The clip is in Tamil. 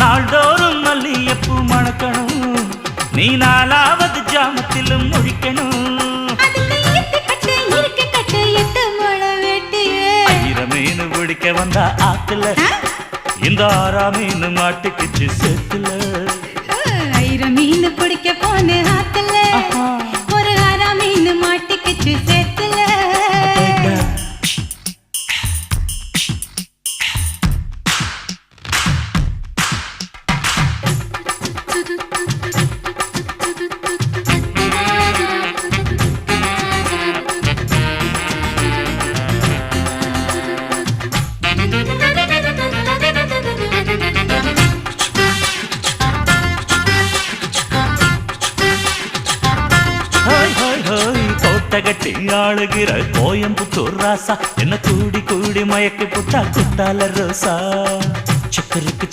நாள்தோறும் மல்லியப்பூ மணக்கணும், நீ நாலாவது ஜாமத்திலும் முழிக்கணும். ஆயிரம் மீன் பிடிக்க வந்தா ஆத்துல, இந்த 6ஆம் மீன் மாட்டுக்குச்சு சேத்துல. ஆயிரம் மீன் பிடிக்க போன ஆத்துல, ஒரு 6ஆம் மீன் மாட்டுக்குச்சு சேத்துல. கோட்டகட்டி ஆளுகிற கோயம்புத்தூர் ராசா, என்ன கூடி கூடி மயக்கி புட்டா குட்டால ரோசா. சக்கருக்கு